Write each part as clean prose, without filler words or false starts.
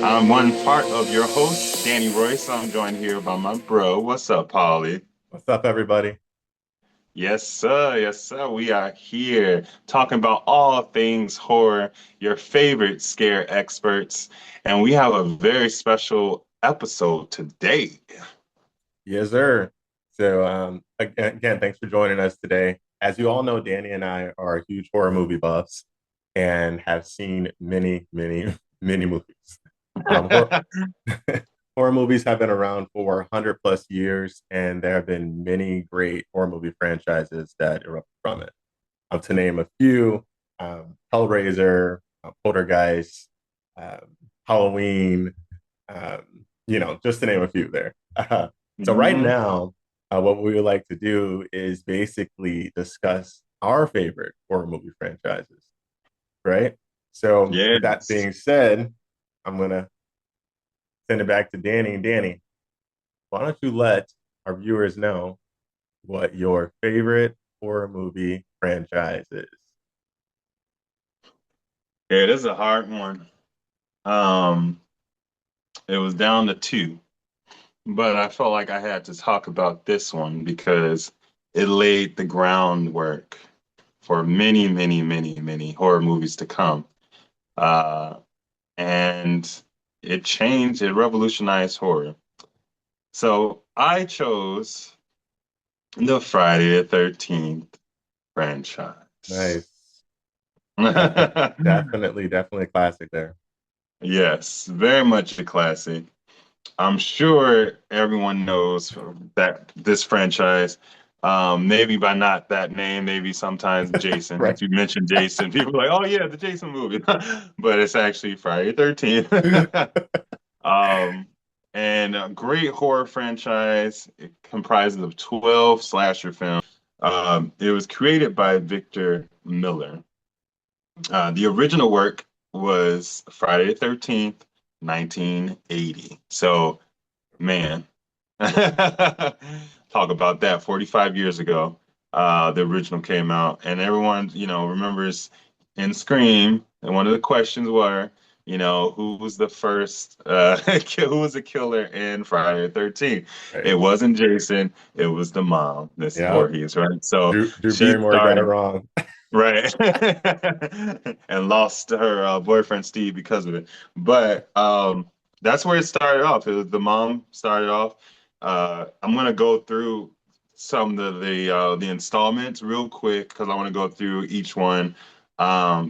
I'm one part of your host, Danny Royce. I'm joined here by my bro. What's up, Pauly? What's up, everybody? Yes, sir. Yes, sir. We are here talking about all things horror, your favorite scare experts, and we have a very special episode today. Yes, sir. Again, thanks for joining us today. As you all know, Danny and I are huge horror movie buffs and have seen many, many, many movies. Horror, horror movies have been around for 100 plus years, and there have been many great horror movie franchises that erupt from it. To name a few, Hellraiser, Poltergeist, um, Halloween, just to name a few there. So right Mhm. now, what we would like to do is basically discuss our favorite horror movie franchises, right? So with that Yes. being said, I'm gonna send it back to Danny. Danny, why don't you let our viewers know what your favorite horror movie franchise is? Yeah, it is a hard one. Um, it was down to two. But I felt like I had to talk about this one because it laid the groundwork for many, many, many, many horror movies to come. Uh, and it revolutionized horror. So I chose the Friday the 13th franchise. Nice. Definitely a classic there. Yes, very much a classic. I'm sure everyone knows that this franchise, maybe by not that name, maybe sometimes Jason. Right. If you mention Jason, people are like, oh yeah, the Jason movie. But it's actually Friday 13th. Um, and a great horror franchise. It comprises of 12 slasher films. It was created by Victor Miller. The original work was Friday the 13th, 1980. So, man, talk about that. 45 years ago, the original came out, and everyone, remembers in Scream, and one of the questions were, who was the first, who was the killer in Friday the 13th? It Right. wasn't Jason, it was the mom, Miss Yeah. Voorhees, right? So Drew she Barrymore got it started. wrong. Right. And lost her boyfriend Steve because of it. But that's where it started off. It was the mom started off. I'm gonna go through some of the installments real quick because I want to go through each one.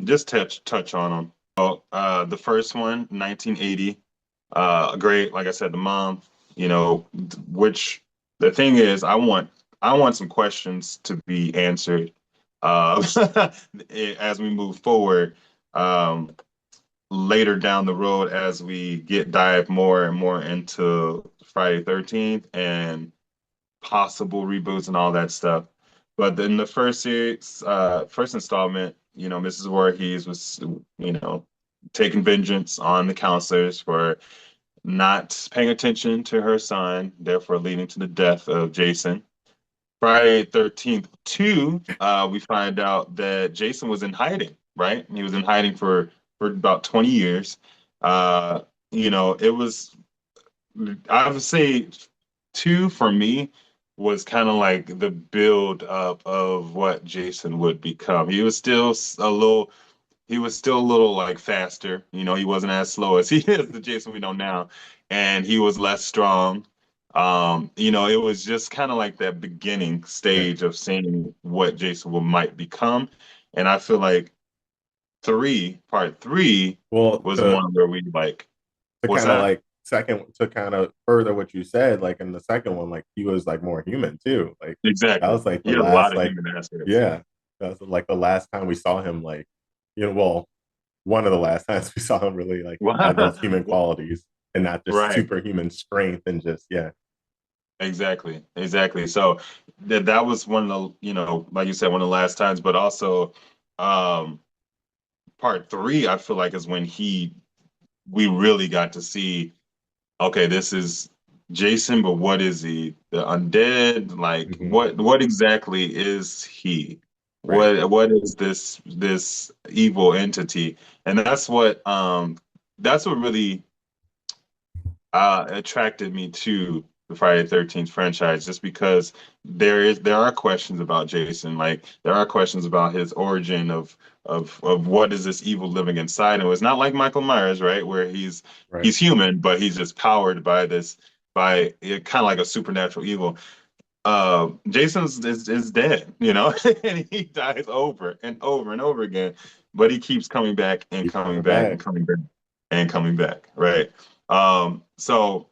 Just touch on them. So, the first one, 1980. Great. Like I said, the mom. Which the thing is, I want some questions to be answered uh, as we move forward, um, later down the road as we dive more and more into Friday 13th and possible reboots and all that stuff. But then the first series, first installment, Mrs. Voorhees was, taking vengeance on the counselors for not paying attention to her son, therefore leading to the death of Jason. Friday 13th 2, we find out that Jason was in hiding, right? He was in hiding for about 20 years. Uh, it was, I would say, 2 for me was kind of like the build up of what Jason would become. He was still a little like faster. He wasn't as slow as he is the Jason we know now, and he was less strong. It was just kind of like that beginning Yeah. stage of seeing what Jason might become. And I feel like part three Well, was to one where we like, to what's kind of that? like second to kind of further what you said, like in the second one, like he was like more human too. Like that Exactly. was like He the had a lot last of like human aspects. yeah, that was like the last time we saw him like well, one of the last times we saw him really like have those human qualities and not just Right. superhuman strength and just yeah. Exactly. Exactly. So that was one of the, like you said, one of the last times, but also, um, part three, I feel like is when we really got to see, okay, this is Jason, but what is he? The undead? Like, Mhm. what exactly is he? Right. What is this evil entity? And that's what really attracted me to the Friday the 13th franchise just because there are questions about Jason. Like there are questions about his origin of what is this evil living inside him. It's not like Michael Myers, right? Where Right. he's human, but he's just powered by this by kind of like a supernatural evil. Jason's is dead, you know, and he dies over and over and over again, but he keeps coming back and Keep coming coming back back. and coming back and coming back, right? So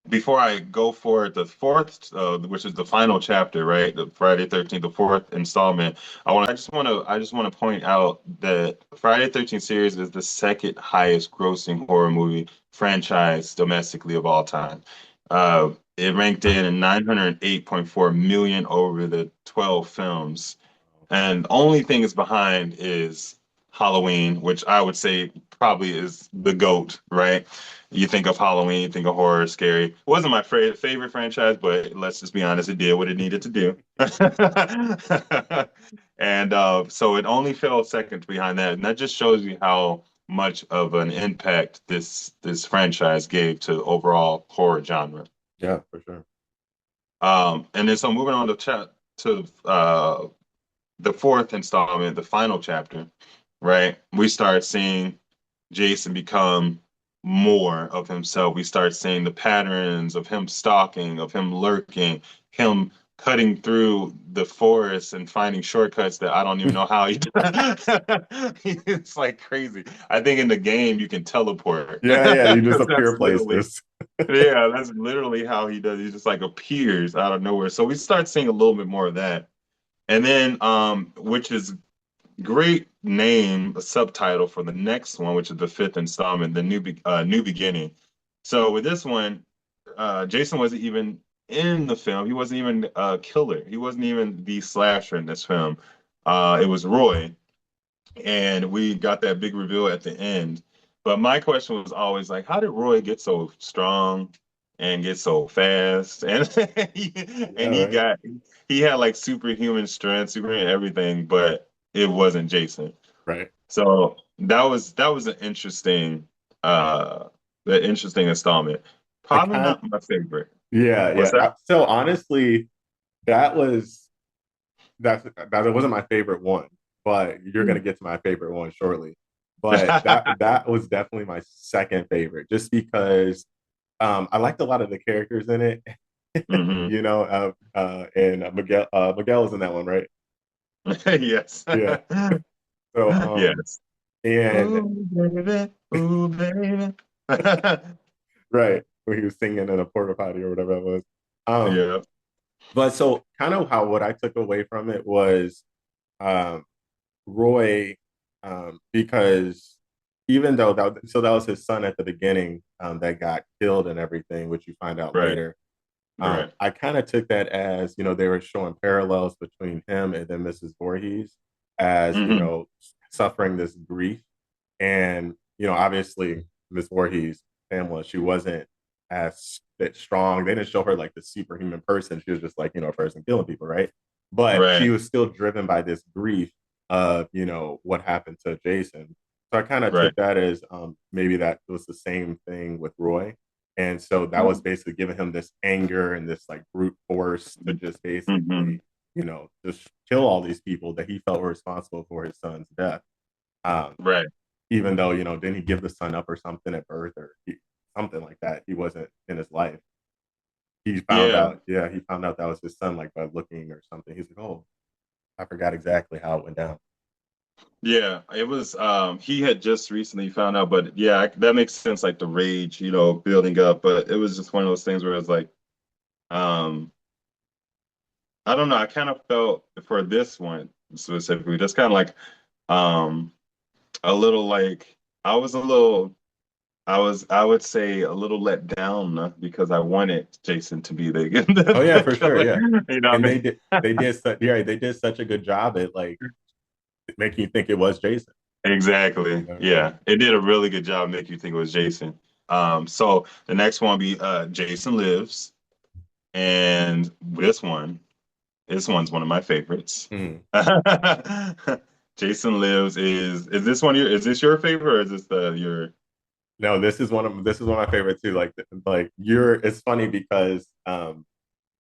before I go for the fourth, which is the final chapter, right? The Friday 13th, the fourth installment. I just want to point out that Friday 13th series is the second highest grossing horror movie franchise domestically of all time. It ranked in 908.4 million over the 12 films. And the only thing is behind is Halloween, which I would say probably is the GOAT, right? You think of Halloween, you think of horror, scary. It wasn't my favorite franchise, but let's just be honest, it did what it needed to do. And so it only fell second behind that. And that just shows you how much of an impact this franchise gave to the overall horror genre. Yeah, for sure. And then so moving on to the fourth installment, the final chapter, right? We start seeing Jason become more of himself. We start seeing the patterns of him stalking, of him lurking, him cutting through the forest and finding shortcuts that I don't even know how he does. It's like crazy. I think in the game you can teleport Yeah, yeah. You just because appear places. that's literally how he does. He just like appears out of nowhere. So we start seeing a little bit more of that. And then, which is great name, a subtitle for the next one, which is the fifth installment, the new beginning. So with this one, Jason wasn't even in the film. He wasn't even a killer. He wasn't even the slasher in this film. It was Roy, and we got that big reveal at the end. But my question was always like, how did Roy get so strong and get so fast? And Yeah, and right. he had like superhuman strength, superhuman everything, but it wasn't Jason. Right. So that was an interesting installment. I Probably can't. not my favorite. Yeah, What's yeah. that? So honestly, that was that wasn't my favorite one, but you're gonna get to my favorite one shortly. But that was definitely my second favorite, just because I liked a lot of the characters in it. Hmm. And Miguel was in that one, right? Yes. Yeah. So Yes. and Ooh, baby. Ooh, baby. right, when he was singing in a porta potty or whatever it was. Um, Yeah. but so kind of how what I took away from it was um Roy, because even though that was his son at the beginning, that got killed and everything, which you find out Right. later. Right. I kind of took that as, they were showing parallels between him and then Mrs. Voorhees as, Hmm. suffering this grief. And, obviously Miss Voorhees, Pamela, she wasn't as that strong. They didn't show her like the superhuman person. She was just like, a person killing people, right? But she Right. was still driven by this grief of, what happened to Jason. So I kind of Right. took that as maybe that was the same thing with Roy. And so that was basically giving him this anger and this like brute force to just Hmm. basically, just kill all these people that he felt were responsible for his son's death. Um, Right. Even though, didn't he give the son up or something at birth or something like that? He wasn't in his life. He found Yeah. out, yeah, he found out that was his son, like by looking or something. He's like, oh, I forgot exactly how it went down. Yeah. It was he had just recently found out, but yeah, that makes sense, like the rage, building up. But it was just one of those things where it's like, um, I don't know. I kind of felt for this one specifically, just kind of like um a little like I was a little I would say a little let down because I wanted Jason to be the Oh yeah, the for sure, killer. yeah. You know And what I they mean? did such yeah, they did such a good job at like making you think it was Jason. Exactly. Yeah. Yeah. It did a really good job making you think it was Jason. So the next one will be Jason Lives. And this one's one of my favorites. Mm. Jason Lives is this one your is this your favorite or is this the your no, this is one of my favorite too. Like you're it's funny because well,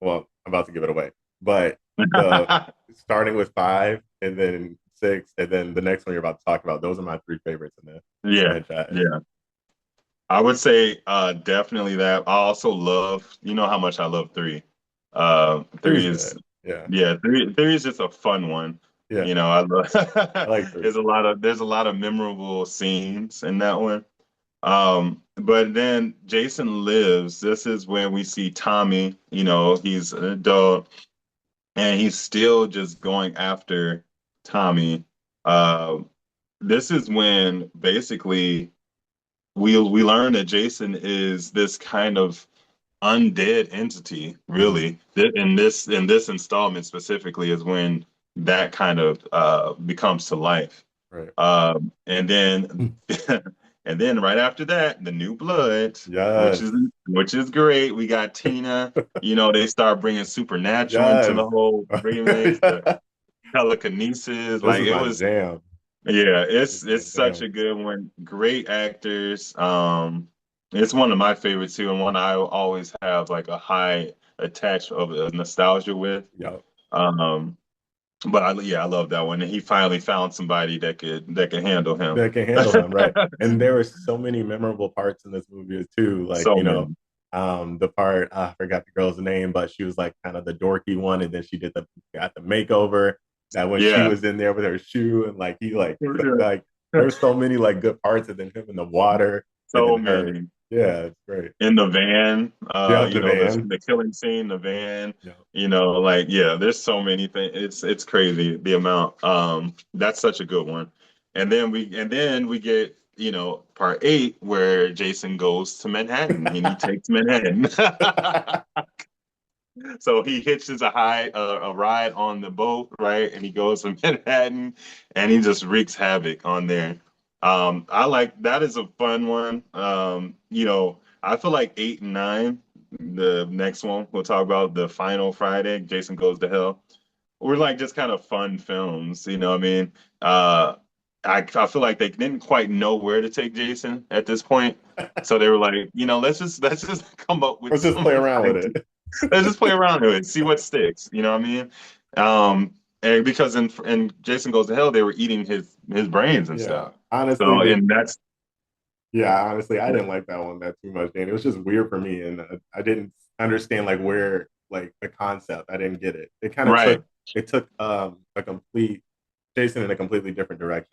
I'm about to give it away. But the starting with five and then six and then the next one you're about to talk about, those are my three favorites in the Yeah, franchise. yeah. I would say definitely that. I also love, you know how much I love three. Three's Three is good. Yeah. yeah, three is just a fun one. Yeah. You know, I love I like three. there's a lot of memorable scenes in that one. But then Jason Lives, this is when we see Tommy, you know, he's an adult and he's still just going after Tommy. Uh, this is when basically we learn that Jason is this kind of undead entity, Mhm. really. In this installment specifically is when that kind of becomes to life. Right. And then and then right after that, the new blood, which is Yes. which is great. We got Tina. You know, they start bringing supernatural into Yes. the whole remix, the telekinesis. This Like is it my was, jam. yeah, This is my it's such jam. a good one. Great actors. It's one of my favorites too, and one I always have like a high attach of nostalgia with. Yep. Um, but I love that one. And he finally found somebody that could handle him. That can handle him, right? And there were so many memorable parts in this movie too. Like, So many. the part I forgot the girl's name, but she was like kind of the dorky one, and then she got the makeover. That when she Yeah. was in there with her shoe, and like he like there's so many like good parts, and then him in the water, and So then her. many. Yeah, it's great. In the van, Yeah, you the know, van. the killing scene, the van, Yeah, you know, like yeah, there's so many things. It's crazy the amount. That's such a good one. And then we get, you know, part eight where Jason goes to Manhattan and he takes Manhattan. So he hitches a ride on the boat, right? And he goes to Manhattan and he just wreaks havoc on there. I like that is a fun one. You know, I feel like eight and nine, the next one we'll talk about the final Friday, Jason Goes to Hell. We're like just kind of fun films, you know what I mean? I feel like they didn't quite know where to take Jason at this point. So they were like, you know, let's just come up with or just play some around with ideas. it. Let's just play around with it, see what sticks. You know what I mean? And because in Jason Goes to Hell, they were eating his brains and stuff. Yeah, honestly, So and that's yeah, honestly, I didn't like that one that too much, Dan. It was just weird for me, and I didn't understand like where like the concept. I didn't get it. right. It took a complete Jason in a completely different direction.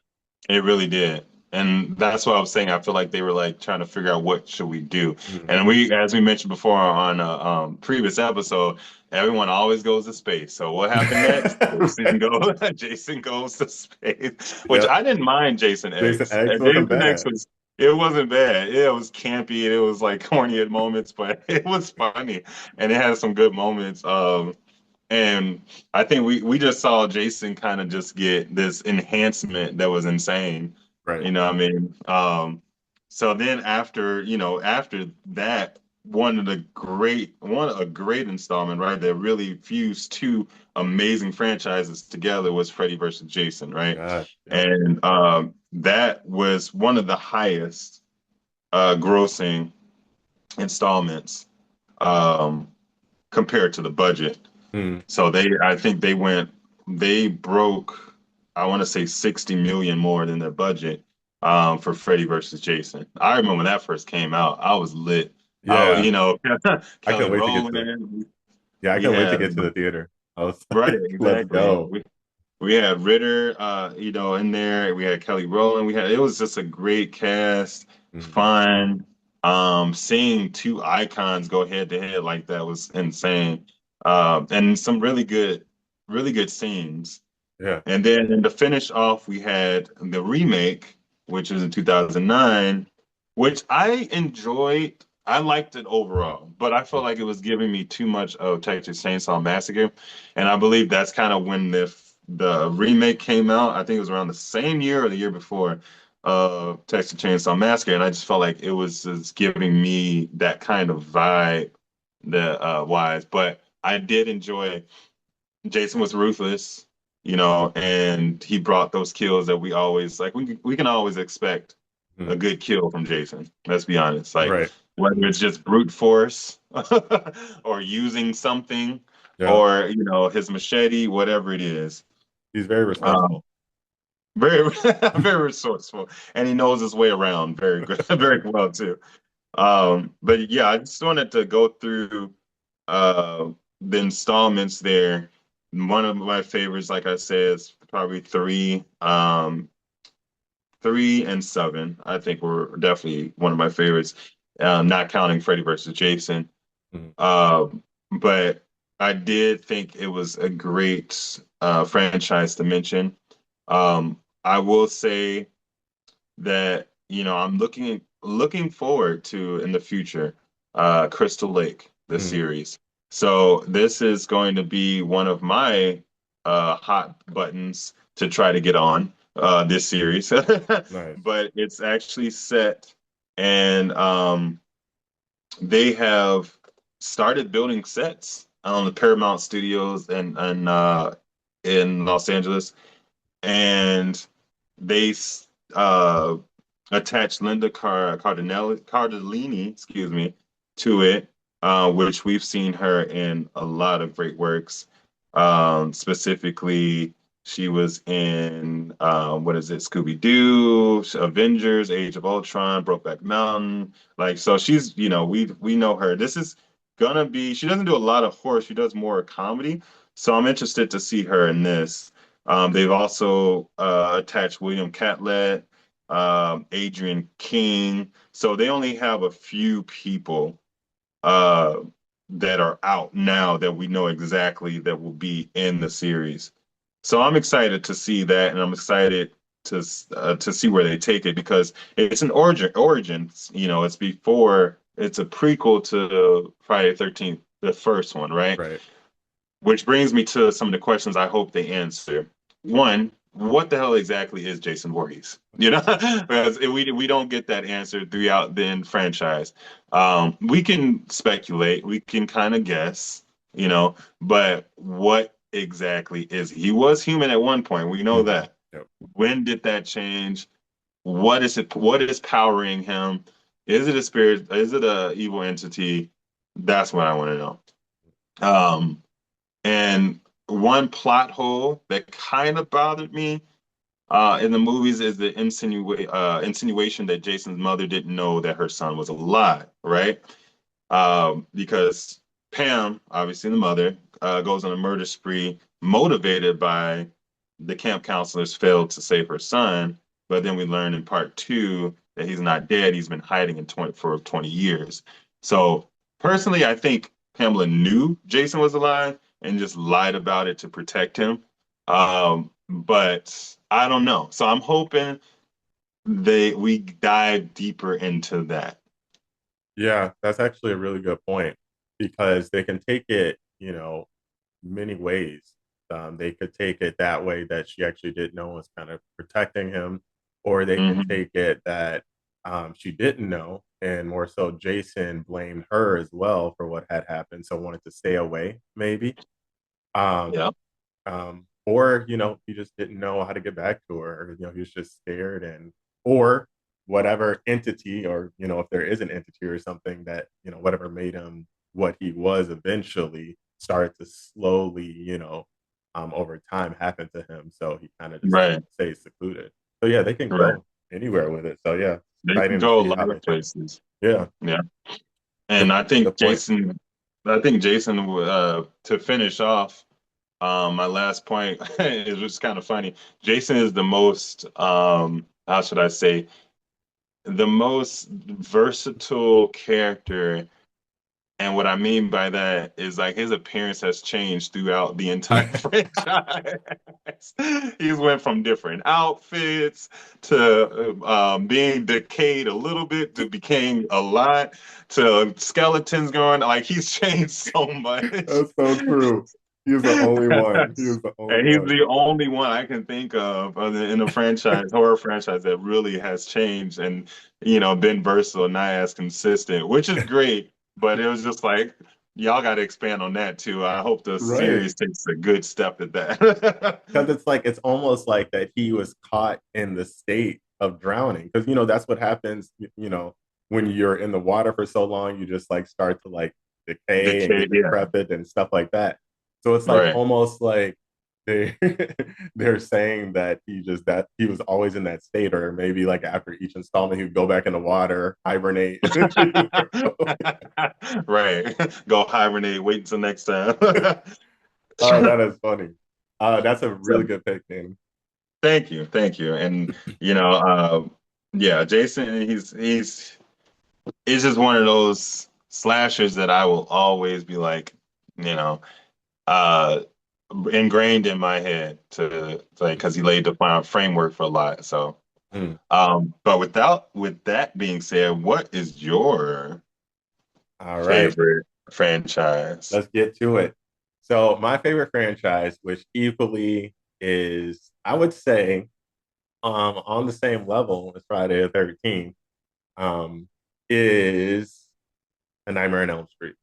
It really did. And that's what I was saying. I feel like they were like trying to figure out what should we do. Mhm. And we, as we mentioned before on a previous episode, everyone always goes to space. So what happened next? Jason Right. goes, Jason goes to space, which Yep. I didn't mind Jason Jason X. X And wasn't Jason X bad. was, it wasn't bad. It was campy. It was like corny at moments, but it was funny. And it had some good moments. And I think we just saw Jason kind of just get this enhancement that was insane. Right. You know what I mean? So then after, you know, after that, a great installment, right? That really fused two amazing franchises together was Freddy versus Jason, right? Gosh. Yep. And that was one of the highest grossing installments um compared to the budget. Hmm. So I think they broke, I want to say 60 million more than their budget for Freddy versus Jason. I remember when that first came out, I was lit. Yeah. You know, I Kelly couldn't wait to get to. Rowland. Yeah, I We couldn't wait to had get to the theater. I was right, like, let's exactly. go. We had Ritter, you know, in there. We had Kelly Rowland. It was just a great cast, Mhm. fun. Seeing two icons go head to head like that was insane. And some really good scenes. Yeah. And then to finish off, we had the remake, which was in 2009, which I enjoyed. I liked it overall, but I felt like it was giving me too much of Texas Chainsaw Massacre, and I believe that's kind of when the remake came out. I think it was around the same year or the year before Texas Chainsaw Massacre, and I just felt like it was just giving me that kind of vibe that wise. But I did enjoy Jason was ruthless, you know, and he brought those kills that we always like we can always expect a good kill from Jason. Let's be honest. Like Right. whether it's just brute force or using something Yeah. or his machete, whatever it is. He's very Um, resourceful. very very resourceful, and he knows his way around very good, very well too. But yeah, I just wanted to go through the installments there. One of my favorites, like I said, is probably three. 3 and 7, I think, were definitely one of my favorites, not counting Freddy versus Jason. Mhm. But I did think it was a great franchise to mention. I will say that I'm looking forward to in the future Crystal Lake, the Mhm. series. So this is going to be one of my hot buttons to try to get on this series. Nice. But it's actually set, and they have started building sets on the Paramount Studios and in Los Angeles, and they uh, attached Linda Cardellini, excuse me, to it, which we've seen her in a lot of great works. Specifically, she was in what is it, Scooby Doo, Avengers, Age of Ultron, Brokeback Mountain. Like, so she's, we know her. This is gonna be. She doesn't do a lot of horror. She does more comedy. So I'm interested to see her in this. They've also attached William Catlett, Adrian King. So they only have a few people uh, that are out now that we know exactly that will be in the series. So I'm excited to see that, and I'm excited to see where they take it because it's an origins. It's before it's a prequel to Friday the 13th, the first one, right? Right. Which brings me to some of the questions I hope they answer. One, what the hell exactly is Jason Voorhees? Because we don't get that answer throughout the franchise. We can speculate, we can kind of guess, but what exactly is he? He was human at one point, we know Mhm. that. Yep. When did that change? What is it? What is powering him? Is it a spirit? Is it a evil entity? That's what I want to know. Um, and one plot hole that kind of bothered me in the movies is the insinuation that Jason's mother didn't know that her son was alive, right? Because Pam, obviously the mother, goes on a murder spree motivated by the camp counselors failed to save her son. But then we learn in part two that he's not dead. He's been hiding for 20 years. So personally, I think Pamela knew Jason was alive and just lied about it to protect him. But I don't know. So I'm hoping we dive deeper into that. Yeah, that's actually a really good point because they can take it, many ways. They could take it that way that she actually didn't know was kind of protecting him, or they can Hmm. take it that she didn't know, and more so Jason blamed her as well for what had happened, so wanted to stay away, maybe. Um, Yeah. or he just didn't know how to get back to her, or he was just scared, and or whatever entity, or if there is an entity or something that whatever made him what he was eventually started to slowly over time happen to him, so he kind of just Right. stays secluded. So yeah, they can Right. go anywhere with it. So yeah, They can exciting to go a see lot how they of take it. places. Yeah, Yeah. And good I think good point. Jason, to finish off, my last point is just kind of funny. Jason is the most, how should I say, the most versatile character. And what I mean by that is like his appearance has changed throughout the entire franchise. He's went from different outfits to being decayed a little bit to became a lot to skeletons going. Like he's changed so much. That's so true. He is the only one. He is the only And he's one. the only one I can think of in a horror franchise that really has changed and, been versatile, not as consistent, which is great. But it was just like, y'all got to expand on that too. I hope the Right. series takes a good step at that. Because it's almost like that he was caught in the state of drowning, because that's what happens. When you're in the water for so long, you just like start to like The decay and kid, get yeah, decrepit and stuff like that. So it's like right. almost like they they're saying that he was always in that state, or maybe like after each installment, he would go back in the water, hibernate. Right. Go hibernate, wait until next time. Oh, that is funny. That's a So, really good pick, Danny. thank you, thank you. And yeah, Jason, he's it's just one of those slashers that I will always be like, you know, uh ingrained in my head to like because he laid the framework for a lot. So Mm. but with that being said, what is your All right, favorite franchise? let's get to it. So, my favorite franchise, which equally is, I would say, on the same level as Friday the 13th, um, is A Nightmare on Elm Street.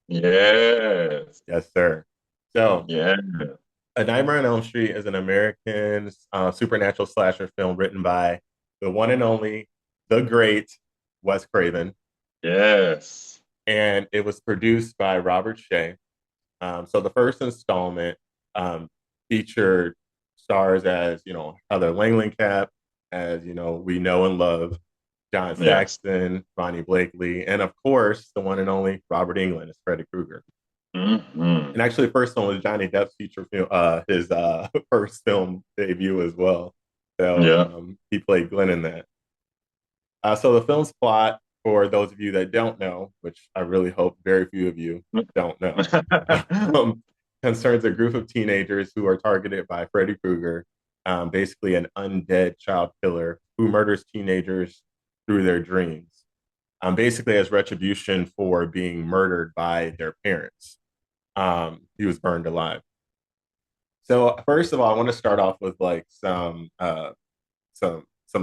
Yes. Yes, sir. So, Yeah. A Nightmare on Elm Street is an American supernatural slasher film written by the one and only, the great Wes Craven, Yes. and it was produced by Robert Shea. So the first installment um, featured stars as Heather Langenkamp, as we know and love, John Yes. Saxon, Ronnie Blakely, and of course the one and only Robert Englund as Freddy Krueger. Hmm. And actually, the first one was Johnny Depp's feature film, his first film debut as well. So Yeah. he played Glenn in that. So the film's plot, for those of you that don't know, which I really hope very few of you don't know, um, concerns a group of teenagers who are targeted by Freddy Krueger, basically an undead child killer who murders teenagers through their dreams, basically as retribution for being murdered by their parents. He was burned alive. So first of all, I want to start off with like some of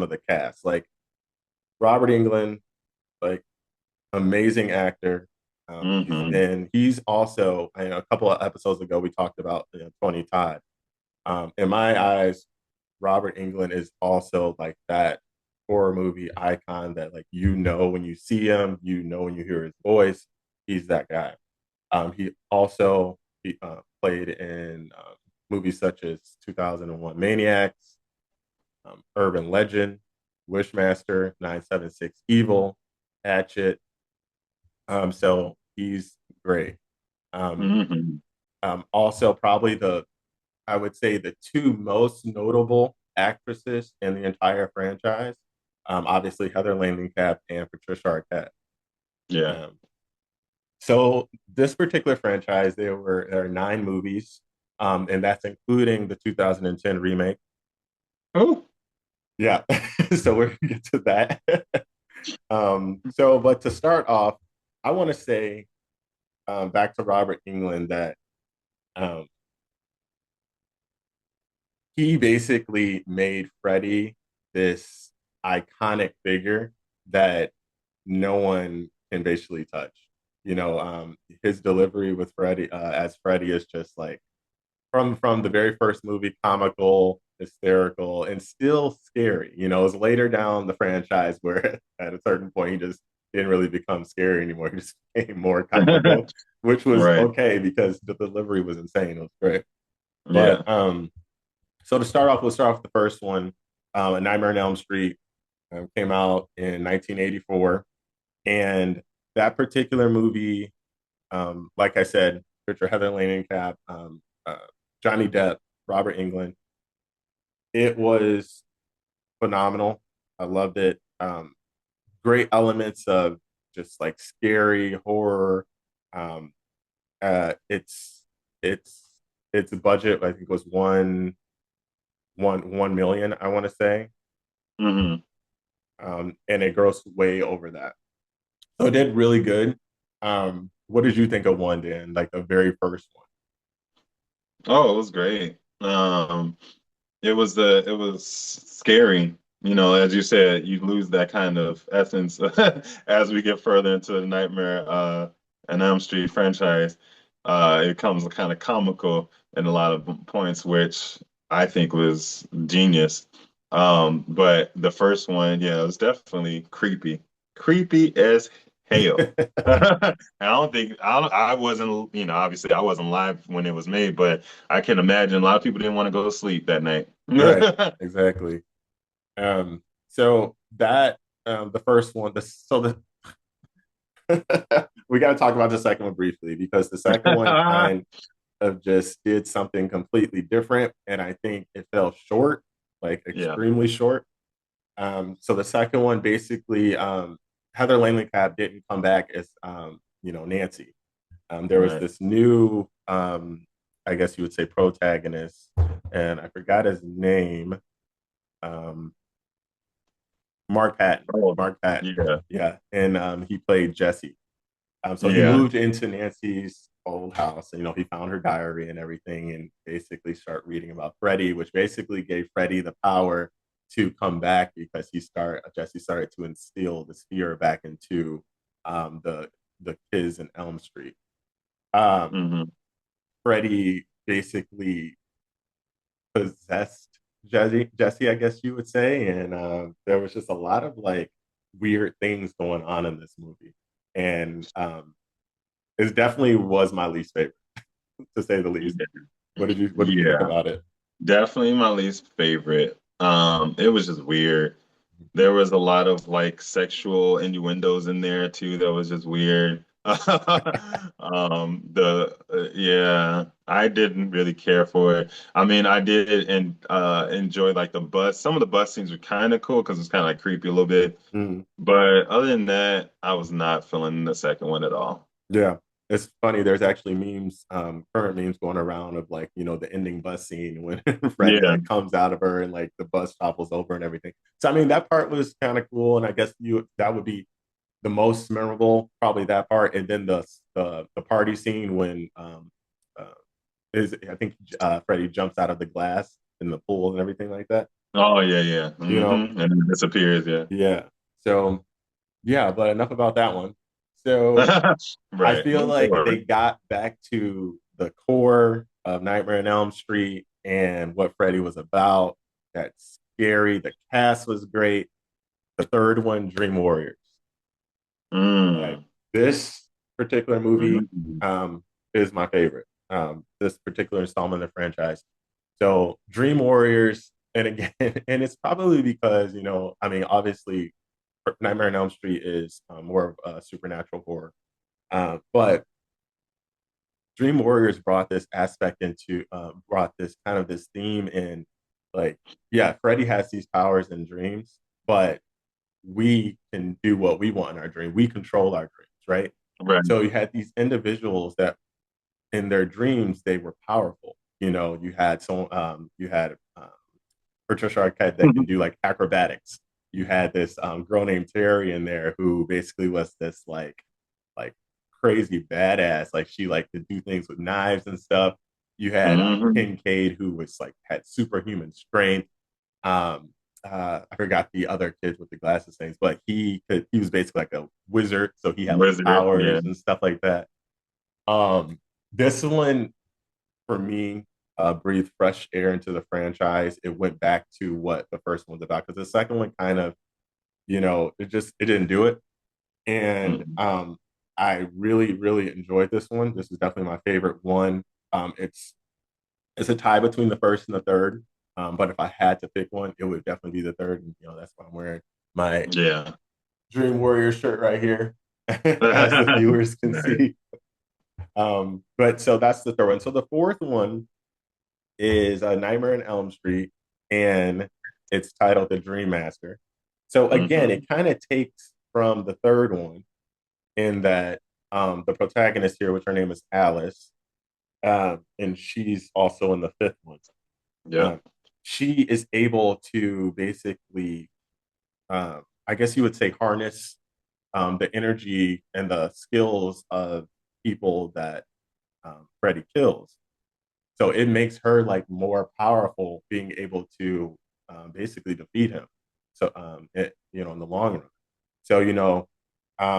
the cast, like Robert Englund, like amazing actor. Hmm. He's also, a couple of episodes ago we talked about Tony Todd. In my eyes, Robert Englund is also like that horror movie icon that like when you see him, when you hear his voice, he's that guy. He played in movies such as 2001 Maniacs, Urban Legend, Wishmaster, 976 Evil, Hatchet. So he's great. Um, Hmm. Also, probably I would say the two most notable actresses in the entire franchise. Obviously Heather Langenkamp and Patricia Arquette. Yeah. Um, so this particular franchise, there are 9 movies, and that's including the 2010 remake. Oh. Yeah, so we're gonna get to that. But to start off, I want to say back to Robert England that um, he basically made Freddie this iconic figure that no one can basically touch. His delivery with Freddie as Freddie is just like from the very first movie, comical, hysterical, and still scary. It's later down the franchise where at a certain point he just didn't really become scary anymore. He just became more comical, which was Right. okay because the delivery was insane. It was great. Yeah. But so to start off, we'll start off with the first one. A Nightmare on Elm Street came out in 1984, and that particular movie, like I said, Richard Heather Langenkamp, uh, Johnny Depp, Robert Englund. It was phenomenal. I loved it. Great elements of just like scary horror. Um, it's its budget I think was 1 million, I want to say, Hmm. and it grossed way over that. So it did really good. What did you think of one, Dan? Like the very first one? Oh, it was great. It was scary. As you said, you lose that kind of essence as we get further into the Nightmare and Elm Street franchise. It comes kind of comical in a lot of points, which I think was genius. But the first one, yeah, it was definitely creepy, creepy as hell. I wasn't, obviously I wasn't live when it was made, but I can imagine a lot of people didn't want to go to sleep that night. Right, exactly. So that the first one, we got to talk about the second one briefly because the second one kind of just did something completely different, and I think it fell short, like Yeah, extremely short. So the second one basically, Heather Langley Cab didn't come back as Nancy. There was right. this new, I guess you would say, protagonist, and I forgot his name. Um, Mark Patton. Oh, Mark Patton. yeah, Yeah, and he played Jesse. So he yeah. moved into Nancy's old house. And, he found her diary and everything, and basically start reading about Freddy, which basically gave Freddy the power to come back because Jesse started to instill this fear back into the kids in Elm Street. Um, Hmm. Freddy basically possessed Jesse, I guess you would say, and there was just a lot of like weird things going on in this movie, and it definitely was my least favorite, to say the least. Yeah, What did you think yeah. about it? Definitely my least favorite. It was just weird. There was a lot of like sexual innuendos in there too. That was just weird. Yeah, I didn't really care for it. I mean, I did and enjoy like the bus. Some of the bus scenes were kind of cool because it's kind of like creepy a little bit. Mm. But other than that, I was not feeling the second one at all. Yeah. It's funny. There's actually memes, current memes going around of like, the ending bus scene when Freddy Yeah. like comes out of her and like the bus topples over and everything. So I mean that part was kind of cool, and I guess you that would be the most memorable, probably that part, and then the party scene when uh, is I think Freddy jumps out of the glass in the pool and everything like that. Oh yeah, yeah. You know, And it disappears, yeah. yeah. So yeah, but enough about that one. So I Right. feel Move like forward. they got back to the core of Nightmare on Elm Street and what Freddy was about. That's scary. The cast was great. The third one, Dream Warriors. Like Mm. this particular movie Mm. is my favorite. This particular installment of the franchise. So Dream Warriors, and again, and it's probably because I mean, obviously, Nightmare on Elm Street is more of a supernatural horror, but Dream Warriors brought this aspect into brought this kind of this theme in, like, yeah, Freddy has these powers and dreams, but we can do what we want in our dream. We control our dreams, right? Right. So you had these individuals that in their dreams they were powerful. You had Patricia Arquette that can do like acrobatics. You had this girl named Terry in there who basically was this like crazy badass. Like she liked to do things with knives and stuff. You had Hmm. Kincaid who was like had superhuman strength. Um, I forgot the other kids with the glasses things, but he was basically like a wizard, so he had like Wizard, yeah. powers and stuff like that. Um, this one for me breathed fresh air into the franchise. It went back to what the first one's about because the second one kind of, it didn't do it. And Hmm. I really, really enjoyed this one. This is definitely my favorite one. It's a tie between the first and the third. But if I had to pick one, it would definitely be the third. And that's why I'm wearing my Yeah. Dream Warrior shirt right here, as the viewers can Nice. see. But so that's the third one. So the fourth one is a Nightmare on Elm Street, and it's titled The Dream Master. So again, Hmm. it kind of takes from the third one in that the protagonist here, which her name is Alice, and she's also in the fifth one. Yeah. Um, she is able to basically, I guess you would say, harness the energy and the skills of people that Freddy kills. So it makes her like more powerful, being able to basically defeat him. So in the long run. So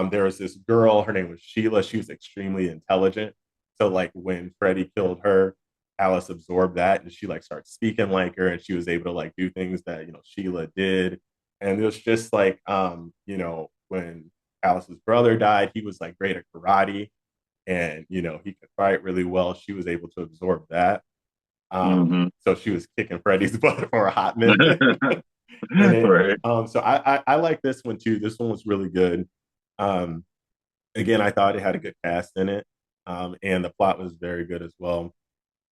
there was this girl. Her name was Sheila. She was extremely intelligent. So like when Freddy killed her, Alice absorbed that and she like started speaking like her and she was able to like do things that Sheila did. And it was just like when Alice's brother died, he was like great at karate and he could fight really well. She was able to absorb that. Hmm. So she was kicking Freddy's butt for a hot minute. And Right. so I like this one too. This one was really good. Um Again, I thought it had a good cast in it. And the plot was very good as well.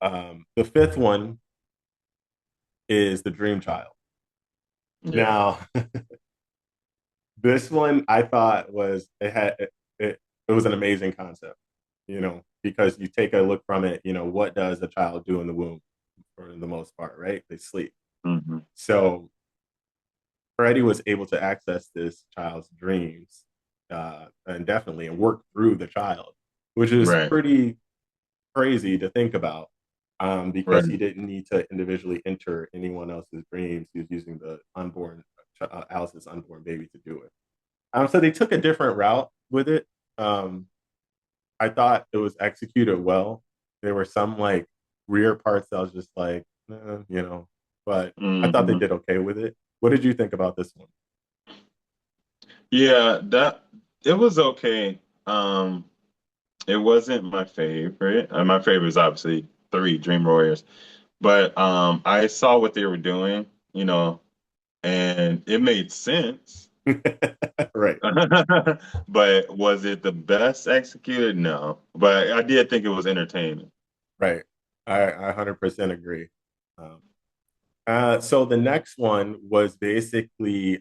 The fifth one is The Dream Child. Yeah. Now, this one I thought was it was an amazing concept, because you take a look from it, what does a child do in the womb for the most part, right? They sleep. Hmm. So Freddie was able to access this child's dreams indefinitely and work through the child, which is Right. pretty crazy to think about because he Right. didn't need to individually enter anyone else's dreams. He was using the Alice's unborn baby to do it. So they took a different route with it. Um, I thought it was executed well. There were some like rear parts that I was just like, but I thought they Hmm. did okay with it. What did you think about this one? Yeah, that it was okay. It wasn't my favorite. My favorite is obviously three Dream Warriors, but I saw what they were doing, and it made sense. Right, But was it the best executed? No. But I did think it was entertaining. right. I 100% agree. Um, so the next one was basically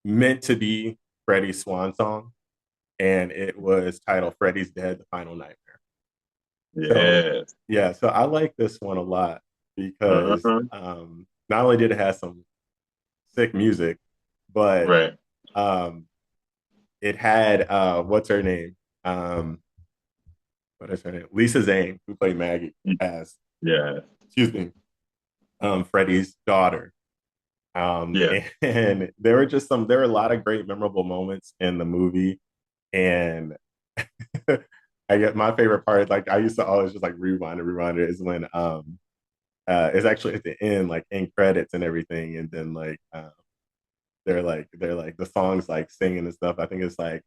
meant to be Freddie's swan song, and it was titled "Freddie's Dead: The Final Nightmare." So Yes. yeah, so I like this one a lot because Uh-huh. not only did it have some sick music, but Right. um, it had what's her name? Um, what is her name? Lisa Zane, who played Maggie as Yeah. excuse me, Freddie's daughter. Yeah. And there were a lot of great memorable moments in the movie. And I get my favorite part, like I used to always just like rewind it is when it's actually at the end, like in credits and everything, and then like they're like the songs like singing and stuff. I think it's like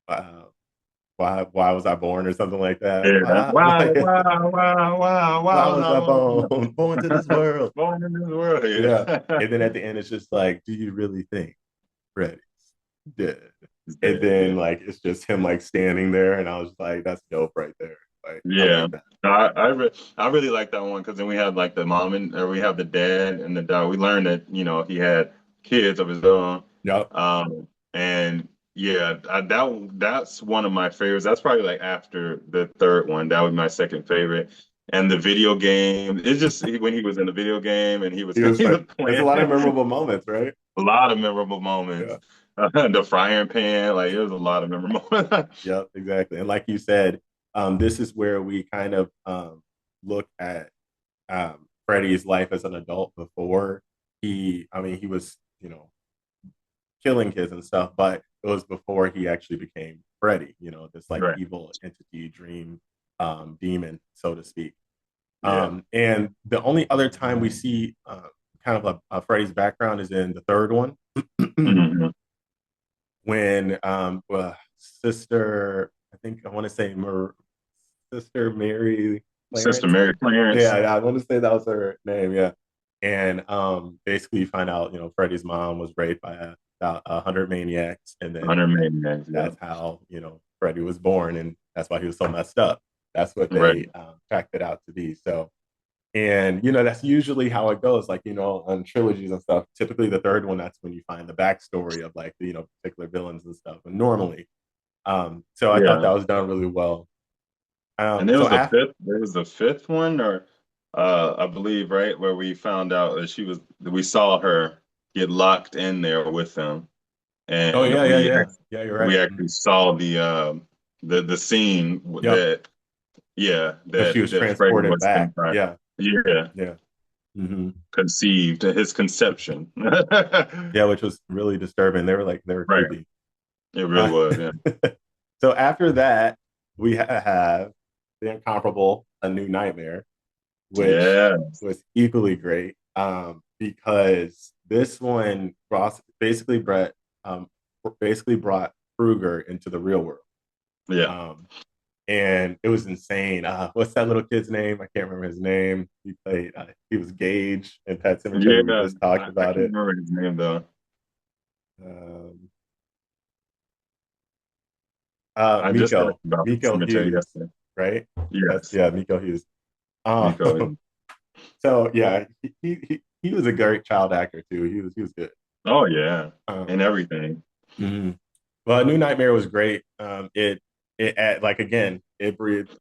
uh why was I born or something like that. Yeah. Why Wow, like wow, wow, wow, why wow, was I no. born to this world? Born in this world Yeah. here. And then at the end it's just like, do you really think Freddy's dead? It's And dead, then yeah. like it's just him like standing there, and I was like, that's dope right there. Like I Yeah. like that. I really like that one because then we had like the mom or we have the dad and the dad. We learned that, he had kids of his own. Yep. And yeah, that's one of my favorites. That's probably like after the third one. That was my second favorite. And the video game, it's just when he was in the video game and he was He was he like, was there's a playing lot of memorable moments, right? a lot of memorable Yeah. moments. The frying pan, like it was a lot of memorable moments. Yep, exactly. And like you said, this is where we kind of look at Freddie's life as an adult before I mean, he was, killing kids and stuff, but it was before he actually became Freddy, this like Right. evil entity, dream demon, so to speak. Yeah. And the only other time we see kind of a Freddy's background is in the third one Hmm. when sister, I think I want to say sister Mary Sister Clarence. Mary Clarence, Yeah, I want to say that was her name. Yeah, and basically you find out, Freddy's mom was raped by about 100 maniacs, and then 100 Maniacs, yeah. that's how Freddy was born, and that's why he was so messed up. That's what Right. they tracked it out to be. So, and that's usually how it goes. Like on trilogies and stuff. Typically, the third one, that's when you find the backstory of like particular villains and stuff. And normally, so I thought Yeah. that was done really well. And there So was a after, fifth, there was the fifth one, or I believe, right, where we found out we saw her get locked in there with them, oh and yeah, yeah, yeah, yeah, you're right. we actually saw the scene Yep, yeah, because she that was Freddie transported was back. in fact, Yeah, yeah, yeah, hmm conceived his conception. yeah, which was really disturbing. They were Right. creepy. It really Uh, was, yeah. so after that, we have the incomparable A New Nightmare, which Yeah, was equally great, because this one um, basically brought Krueger into the real world. yeah, Um, and it was insane. What's that little kid's name? I can't remember his name. He played. He was Gage in Pet Cemetery. We yeah. just talked I about can't it. remember his name though. Um, I just talked Miko, about the Miko cemetery Hughes, yesterday. right? That's Yes, yeah, Miko Hughes. Miko. So yeah, he was a great child actor too. He was good. Oh yeah, Um, and everything. mhm. Well, New Nightmare was great. Like again, it breathed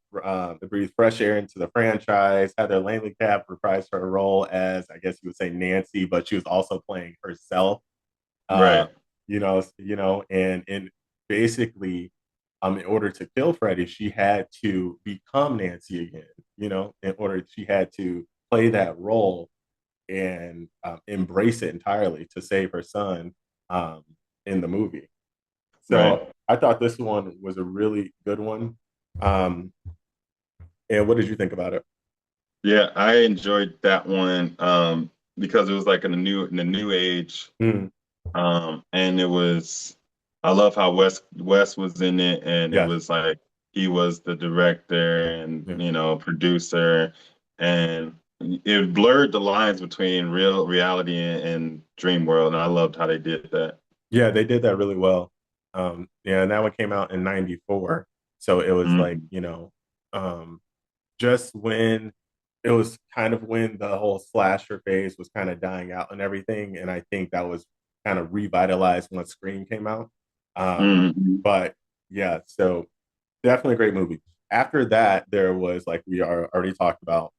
fresh air into the franchise. Heather Langenkamp reprised her role as, I guess you would say, Nancy, but she was also playing herself. Uh, Right, and basically, in order to kill Freddy, she had to become Nancy again. In order she had to play that role and embrace it entirely to save her son um, in the movie. right. So I thought this one was a really good one. Um, and what did you think about it? Yeah, I enjoyed that one because it was like in the new age. Mm, And it was I love how Wes was in it and it yes. was like he was the director and Yeah. producer and it blurred the lines between real reality and dream world and I loved how they did that. Yeah, they did that really well. Yeah, and that one came out in '94. So it was like, Mhm. um, just when it was kind of when the whole slasher phase was kind of dying out and everything. And I think that was kind of revitalized once Scream came out. Um, Mhm. but yeah, so definitely a great movie. After that, there was, like we are already talked about,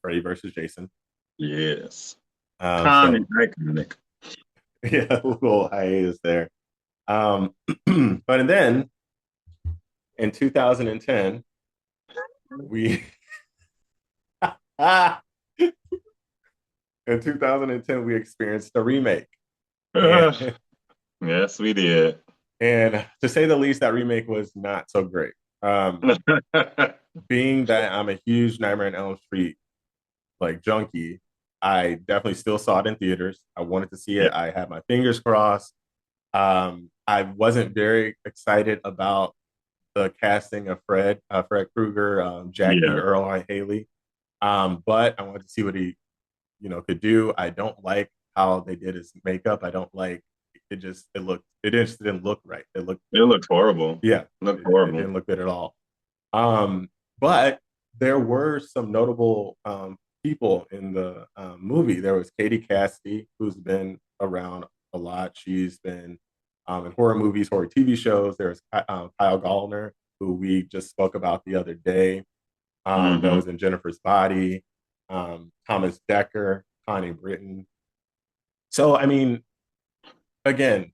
Freddy versus Jason. Yes. So Iconic. yeah, a little hiatus there. But then in 2010, we in 2010 we experienced a remake, and Yes, we did. and to say the least, that remake was not so great. Um, Being that I'm a huge Nightmare on Elm Street like junkie, I definitely still saw it in theaters. I wanted to see Yeah. it. I had my fingers crossed. I wasn't very excited about the casting of Fred Krueger, Jackie Yeah. Earl Haley. But I wanted to see what he, could do. I don't like how they did his makeup. I don't like it. It just didn't look right. It looked, It looked horrible. yeah, Looked it horrible. didn't look good at all. But there were some notable people in the movie. There was Katie Cassidy, who's been around a lot. She's been in horror movies, horror TV shows. There's Kyle Gallner, who we just spoke about the other day, that Hmm. was in Jennifer's Body. Thomas Decker, Connie Britton. So, I mean, again,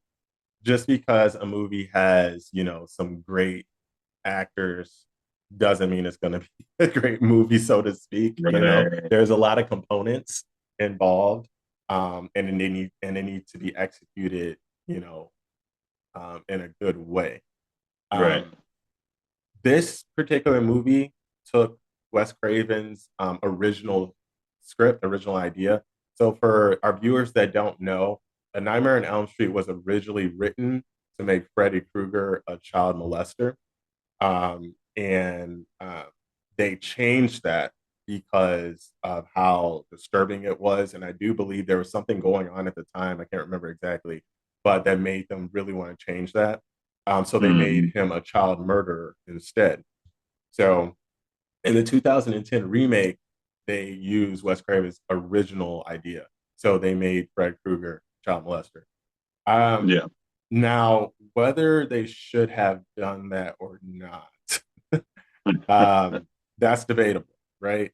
just because a movie has, some great actors doesn't mean it's going to be a great movie, so to speak. Right. There's a lot of components involved, and they need to be executed, you know, in a good way. Right. Um, this particular movie took Wes Craven's original script, original idea. So for our viewers that don't know, A Nightmare on Elm Street was originally written to make Freddy Krueger a child molester, and they changed that because of how disturbing it was. And I do believe there was something going on at the time. I can't remember exactly, but that made them really want to change that. So they made Hmm. him a child murderer instead. So in the 2010 remake, they used Wes Craven's original idea. So they made Fred Krueger child molester. Um, Yeah. Now, whether they should have done that or not, um, that's debatable, right?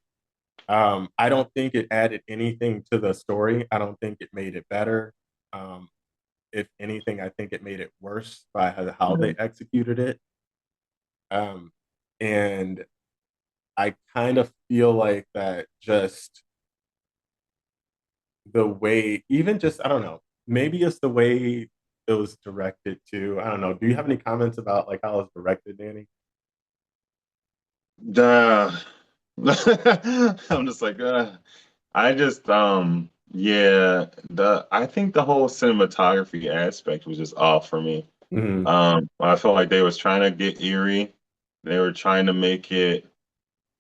I don't think it added anything to the story. I don't think it made it better. Um, if anything, I think it made it worse by how they Right. executed it. Um, and I kind of feel like that just the way, even just, I don't know, maybe it's the way it was directed to. I don't know. Do you have any comments about like how it was directed, Danny? Duh. I'm just like, I just yeah, the I think the whole cinematography aspect was just off for me. Hmm. I felt like they was trying to get eerie. They were trying to make it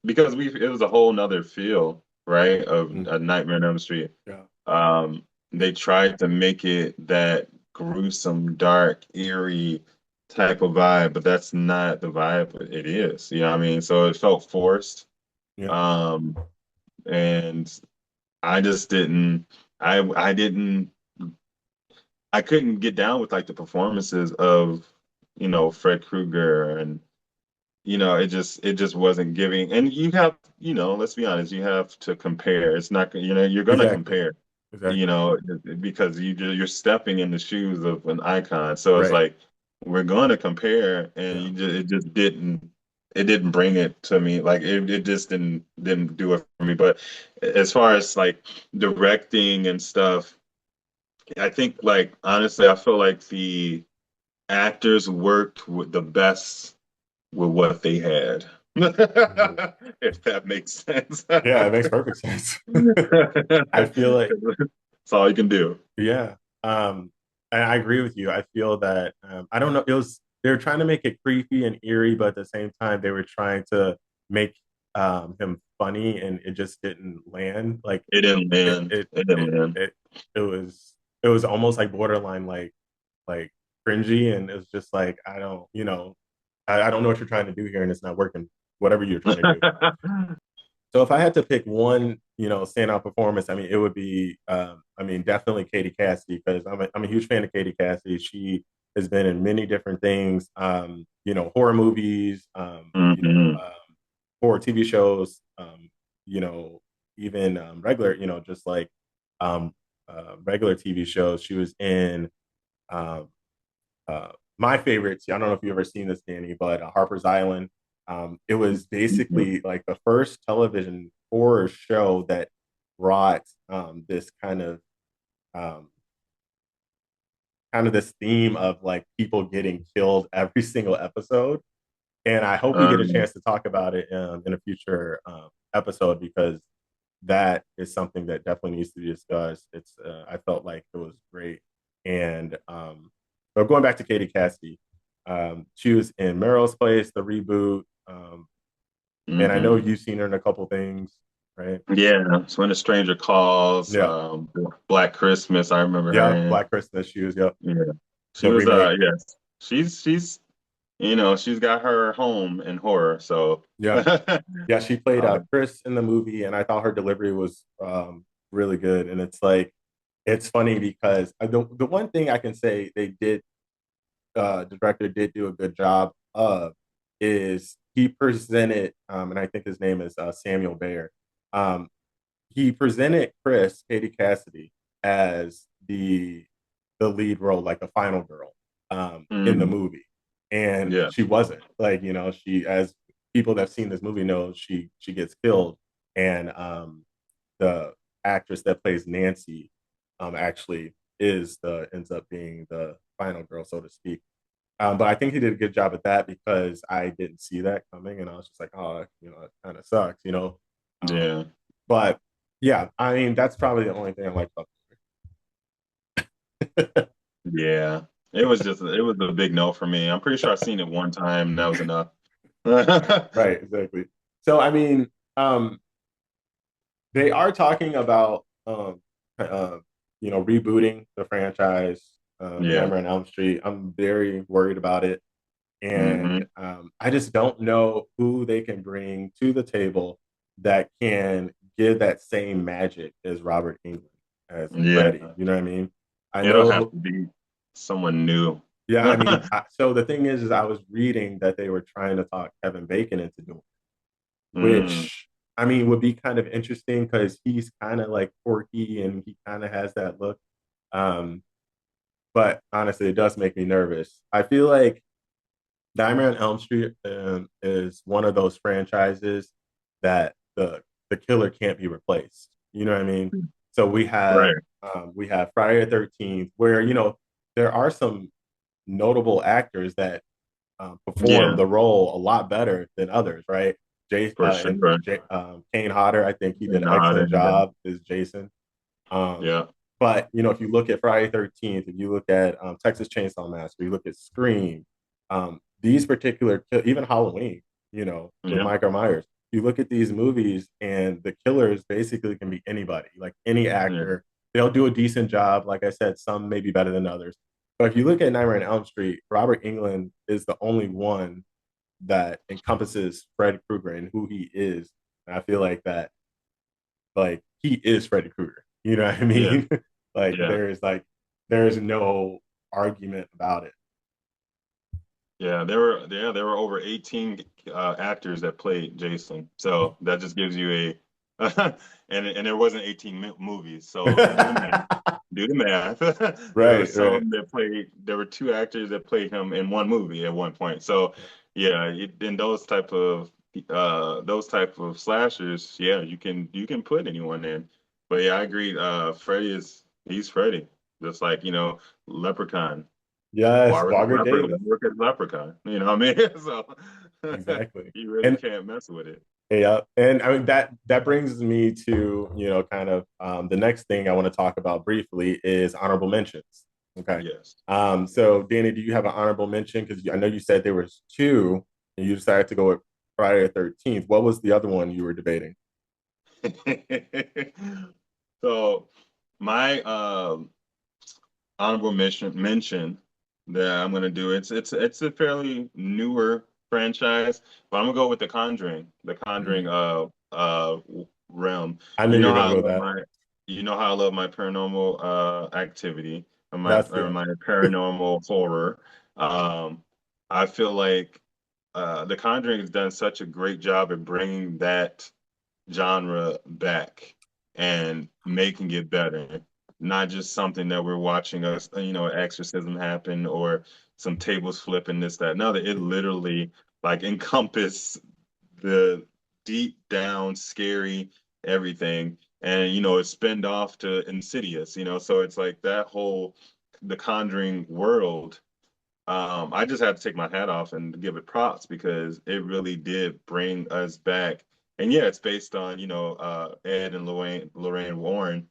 because we it was a whole nother feel, right, of a Nightmare on Elm Street. Yeah, They tried to make it that gruesome, dark, eerie type of vibe, but that's not the vibe it is. You know what I mean? So it felt forced. yeah, Um, and I just didn't I didn't I couldn't get down with like the performances of, Fred Krueger and it just wasn't giving. And you have, let's be honest, you have to compare. It's not, you're gonna exactly, compare, exactly. because you're stepping in the shoes of an icon. So it's Right. like we're gonna compare, and Yeah. it didn't bring it to me. Like it just didn't do it for me. But as far as like directing and stuff, I think like honestly, I feel like the actors worked with the best with what they had. Mhm. If that makes sense. Yeah, it makes perfect sense. I feel like, That's all you can do. yeah. And I agree with you. I feel that I don't know, it was they were trying to make it creepy and eerie, but at the same time they were trying to make him funny and it just didn't land. Like It didn't it land. it It didn't it land. it, it was almost like borderline like cringy and it's just like I don't, I don't know what you're trying to do here and it's not working, whatever you're trying to do. So if I had to pick one, standout performance, I mean, it would be, I mean, definitely Katie Cassidy because I'm a huge fan of Katie Cassidy. She has been in many different things, horror movies, Hmm. horror TV shows, even regular, just like um, regular TV shows. She was in um, uh, my favorites. I don't know if you've ever seen this, Danny, but Harper's Island. It was basically like the first television horror show that brought this um, kind of this theme of like people getting killed every single episode. And I hope we get a Um, chance to talk about it in a future episode because that is something that definitely needs to be discussed. I felt like it was great. And but going back to Katie Cassidy, she was in Meryl's Place, the reboot, and I know hmm. you've seen her in a couple things, right? Yeah. So when a stranger calls, Yeah, Black Christmas, I remember her yeah, in. Black Christmas. She was, yeah, Yeah. She the was remake. yes. She's she's got her home in horror. So Yeah, yeah, she played uh, Chris in the movie, and I thought her delivery was really good. And it's like it's funny because the one thing I can say the director did do a good job of is he presented, and I think his name is Samuel Bayer. Um, he presented Chris Katie Cassidy as the lead role, like the final girl in the mm, movie, and yeah. she wasn't. Like she as people that have seen this movie know she gets killed, and the actress that plays Nancy actually ends up being the final girl, so to speak. But I think he did a good job at that because I didn't see that coming, and I was just like, oh, it kind of sucks. Um, Yeah. but yeah, I mean, that's probably the only thing I like about the Yeah. It was a big no for me. I'm pretty sure I've seen it one time and that was enough. right, exactly. So I mean, um, they are talking about uh, rebooting the franchise, Yeah. Nightmare on Elm Street. I'm very worried about it. And Hmm. I just don't know who they can bring to the table that can give that same magic as Robert England as Yeah. Freddy. You know what I mean? I It'll have know. to be someone new. Yeah, I mean, so the thing is I was reading that they were trying to talk Kevin Bacon into doing, Mm, which I mean would be kind of interesting because he's kind of like quirky and he kind of has that look. Um, but honestly, it does make me nervous. I feel like Nightmare on Elm Street is one of those franchises that the killer can't be replaced. You know what I mean? So right. we have Friday the 13th, where there are some notable actors that perform Yeah. the role a lot better than others, right? Jason for sure. Kane Hodder. I think he did an Not excellent yeah, job as Jason. Um, yeah, but if you look at Friday 13th, if you look at Texas Chainsaw Massacre, you look at Scream, these particular, even Halloween, with yeah, Michael Myers, you look at these movies and the killers basically can be anybody, like any yeah, actor. They'll do a decent job. Like I said, some may be better than others. But if you look at Nightmare on Elm Street, Robert Englund is the only one that encompasses Freddy Krueger and who he is. And I feel like he is Freddy Krueger. You know what I yeah, mean? like yeah. there's no argument about it. Yeah, there were over 18 actors that played Jason. So that just gives you a and there wasn't 18 movies. So do the math. Do the math. There were right, right. some that played there were two actors that played him in one movie at one point. So yeah, in those type of slashers, yeah, you can put anyone in. But yeah, I agree. He's Freddy. Just like, Leprechaun. Yes, Barbara's a Margaret leopard, Davis. America's leprechaun. You know what I mean? So Exactly. you really And can't mess with it. yeah, and I mean that brings me to, kind of the next thing I want to talk about briefly is honorable mentions. Okay. Yes. So Danny, do you have an honorable mention? Because I know you said there was two and you decided to go with Friday the 13th. What was the other one you were debating? So my honorable mention that I'm gonna do, it's a fairly newer franchise, but I'm gonna go with The Conjuring. The Conjuring realm. I knew You you know were how gonna I go with love that. my you know how I love my paranormal activity or my That's or yeah. my paranormal horror. Um I feel like The Conjuring has done such a great job at bringing that genre back and making it better. Not just something that we're watching us, exorcism happen or some tables flipping this, that. No, it literally like encompass the deep down, scary everything. And it's spinned off to Insidious, so it's like that whole the Conjuring world. I just had to take my hat off and give it props because it really did bring us back. And yeah, it's based on, Ed and Lorraine Warren,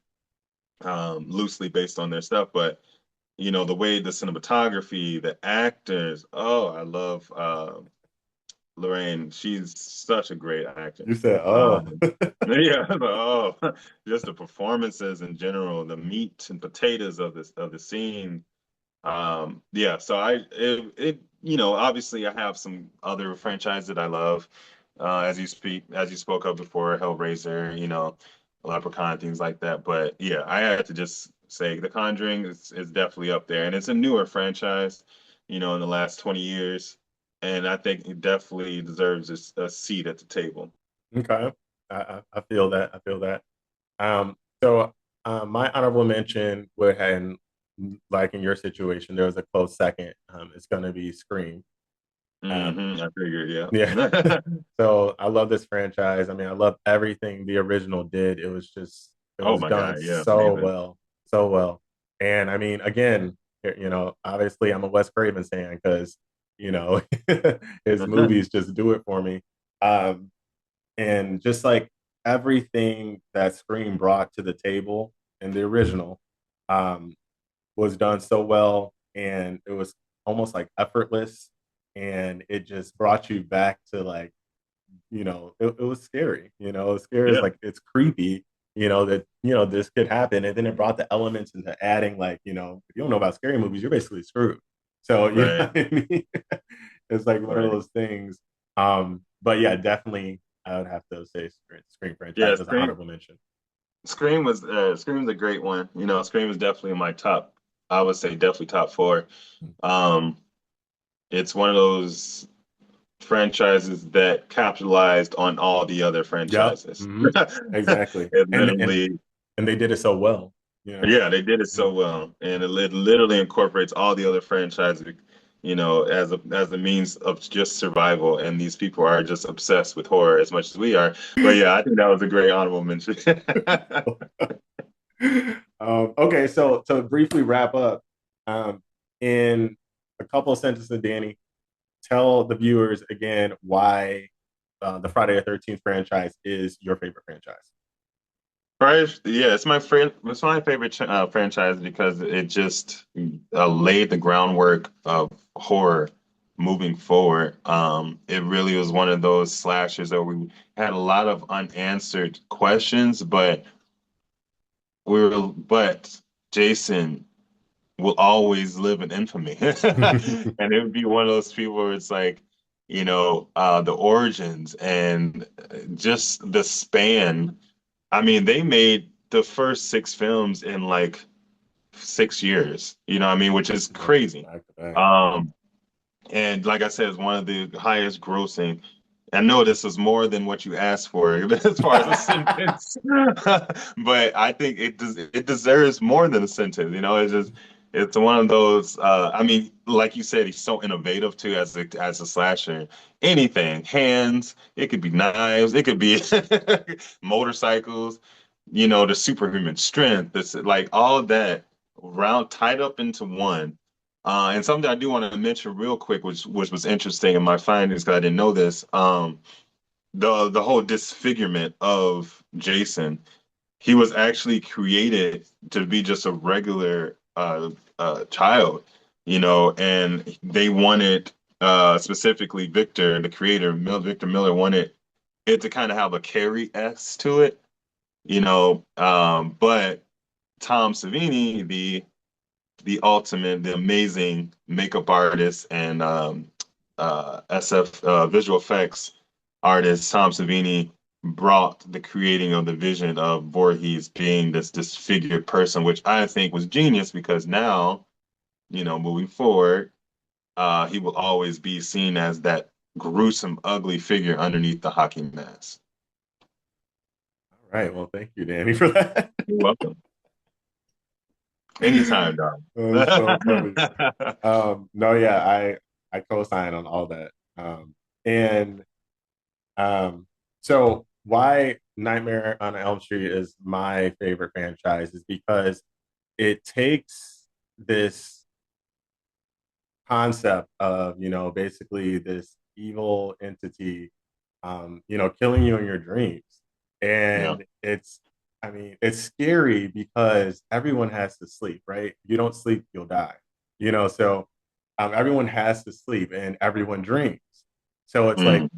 loosely based on their stuff. But, the way the cinematography, the actors, oh, I love Lorraine. She's such a great actor. You said, oh, Um, yeah, oh, just the performances in general, the meat and potatoes of the scene. Yeah, so obviously I have some other franchise that I love, as you spoke of before, Hellraiser, Leprechaun, things like that. But yeah, I had to just say The Conjuring is definitely up there, and it's a newer franchise, in the last 20 years, and I think it definitely deserves a seat at the table. okay. I feel that. I feel that. So my honorable mention would have, like in your situation, there was a close second. It's going to be Scream. Um, I figured, yeah. yeah. So I love this franchise. I mean, I love everything the original did. It Oh was my done God, yeah, so amazing. well, so well. And I mean, again, obviously I'm a Wes Craven fan because, you know, his movies just do it for me. Um, and just like everything that Scream brought to the table in the original um, was done so well, and it was almost like effortless, and it just brought you back to like it was scary. It was scary. It's Yeah, like it's creepy. That this could happen, and then it brought the elements into adding like if you don't know about scary movies, you're basically screwed. So right, what I mean? It's like one of right. those things. But yeah, definitely, I would have to say Scream franchise Yeah, as an honorable mention. Scream's a great one. Scream is definitely in my top. I would say definitely top four. Um, it's one of those franchises that capitalized on all the other Yep. franchises. Exactly. It And and literally, and they did it so well. You know. yeah, they did it so well, and it literally incorporates all the other franchises, as a means of just survival. And these people are just obsessed with horror as much as we are. But yeah, I think that was a great honorable mention. Okay, so to briefly wrap up, in a couple of sentences, Danny, tell the viewers again why the Friday the 13th franchise is your favorite franchise. Right? Yeah, it's my friend. It's my favorite franchise because it just laid the groundwork of horror moving forward. It really was one of those slashers that we had a lot of unanswered questions, but Jason will always live in infamy, and it would be one of those people where it's like, the origins and just the span. I mean, they made the first six films in like 6 years, I mean, which is crazy. Back to back. Um, and like I said, it's one of the highest grossing. I know this is more than what you asked for as far as a sentence, but I think it deserves more than a sentence. It's one of those. I mean, like you said, he's so innovative too as a slasher. Anything, hands, it could be knives, it could be motorcycles. The superhuman strength. This like all of that round tied up into one. And something I do want to mention real quick, which was interesting in my findings because I didn't know this. The whole disfigurement of Jason, he was actually created to be just a regular child, and they wanted specifically Victor, the creator, Victor Miller, wanted it to kind of have a Carrie-esque to it, but Tom Savini, the ultimate, the amazing makeup artist and SF visual effects artist Tom Savini brought the creating of the vision of Voorhees being this disfigured person, which I think was genius because now, moving forward, he will always be seen as that gruesome, ugly figure underneath the hockey mask. All right. Well, thank you, Danny, for that. You're welcome. Anytime, That was so funny. dog. No, yeah, I co-sign on all that. And so why Nightmare on Elm Street is my favorite franchise is because it takes this concept of, basically this evil entity, killing you in your dreams. Yeah. And I mean, it's scary because everyone has to sleep, right? You don't sleep, you'll die, so everyone has to sleep and everyone dreams. So it's like, Mm,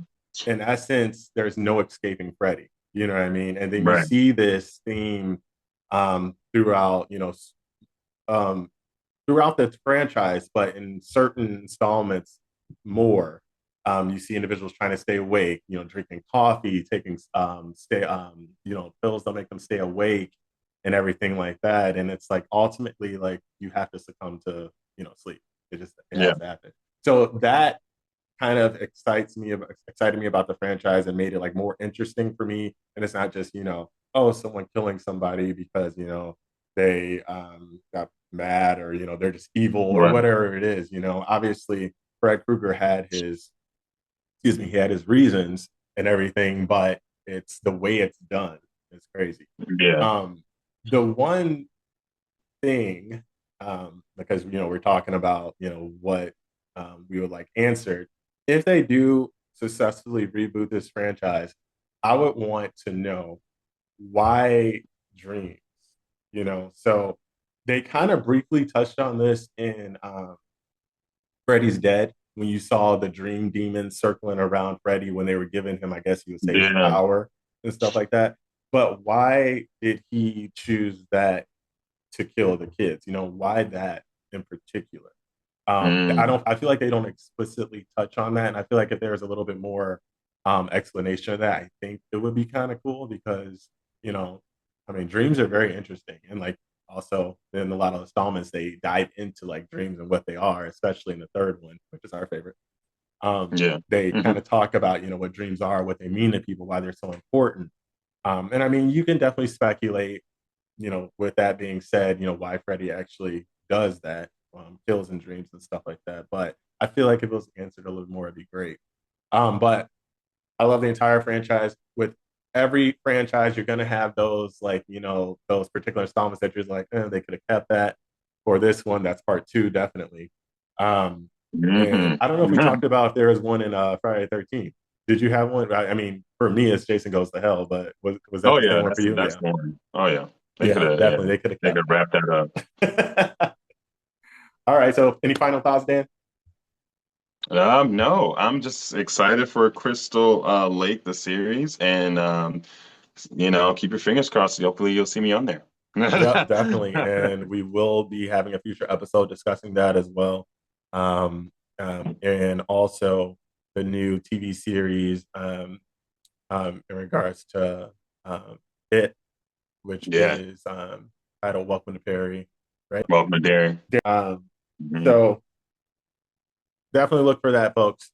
in essence, there's no escaping Freddy. You know what I mean? And then you right. see this theme throughout, um, throughout the franchise, but in certain installments more. You see individuals trying to stay awake, drinking coffee, taking pills that make them stay awake and everything like that. And it's like ultimately like you have to succumb to, sleep. It Yeah. has to happen. So that kind of excited me about the franchise and made it like more interesting for me. And it's not just, oh, someone killing somebody because, they got mad or, they're just evil or Right. whatever it is. Obviously Fred Krueger had he had his reasons and everything, but it's the way it's done. It's crazy. Yeah. The one thing, because we're talking about what we would like answered. If they do successfully reboot this franchise, I would want to know why dreams. So they kind of briefly touched on this in Freddy's Dead when you saw the dream demons circling around Freddy when they were giving him, I guess you would say, his Yeah. power and stuff like that. But why did he choose that to kill the kids? Why that in particular? I Mm, don't. I feel like they don't explicitly touch on that, and I feel like if there's a little bit more explanation of that, I think it would be kind of cool because you know, I mean, dreams are very interesting, and like also in a lot of installments they dive into like dreams and what they are, especially in the third one, which is our favorite. yeah. They Hmm. kind of talk about what dreams are, what they mean to people, why they're so important. And I mean, you can definitely speculate with that being said, why Freddie actually does that, kills in dreams and stuff like that. But I feel like if it was answered a little more, it'd be great. But I love the entire franchise. With every franchise, you're gonna have those like those particular installments that you're like, they could have kept that. For this one, that's part two, definitely. Um, and Hmm. I don't know if we talked about if there is one in Friday the 13th. Did you have one? I mean, for me, it's Jason Goes to Hell, but was that Oh the yeah, same one for you? that's Yeah, the one. Oh yeah, they could yeah, have definitely. They could have they could kept wrap that up. that. All right. So, any final thoughts, Dan? No, I'm just excited for Crystal Lake, the series, and keep your fingers crossed. Hopefully, you'll see me on there. Yep, definitely. And we will be having a future episode discussing that as well. And also the new TV series in regards to it, which Yeah, is titled Welcome to Perry, right? welcome to Derry. Um, Hmm. so definitely look for that, folks.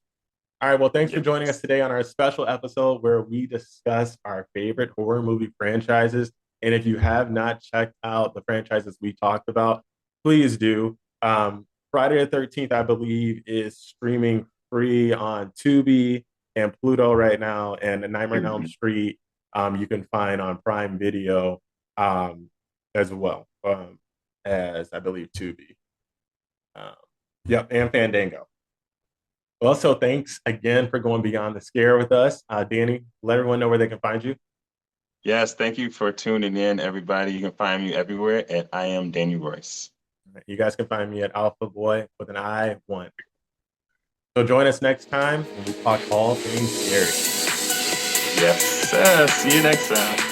All right. Well, thanks for Yes. joining us today on our special episode where we discuss our favorite horror movie franchises. And if you have not checked out the franchises we talked about, please do. Friday the 13th, I believe, is streaming free on Tubi and Pluto right now. And Nightmare on Elm Mhm. Street, you can find on Prime Video um, as well as, I believe, Tubi. Um, yep, and Fandango. Also, thanks again for going beyond the scare with us. Danny, let everyone know where they can find you. Yes, thank you for tuning in, everybody. You can find me everywhere at I am Danny Royce. You guys can find me at Alpha Boy with an I one. So join us next time when we talk all things scary. Yes, see you next time.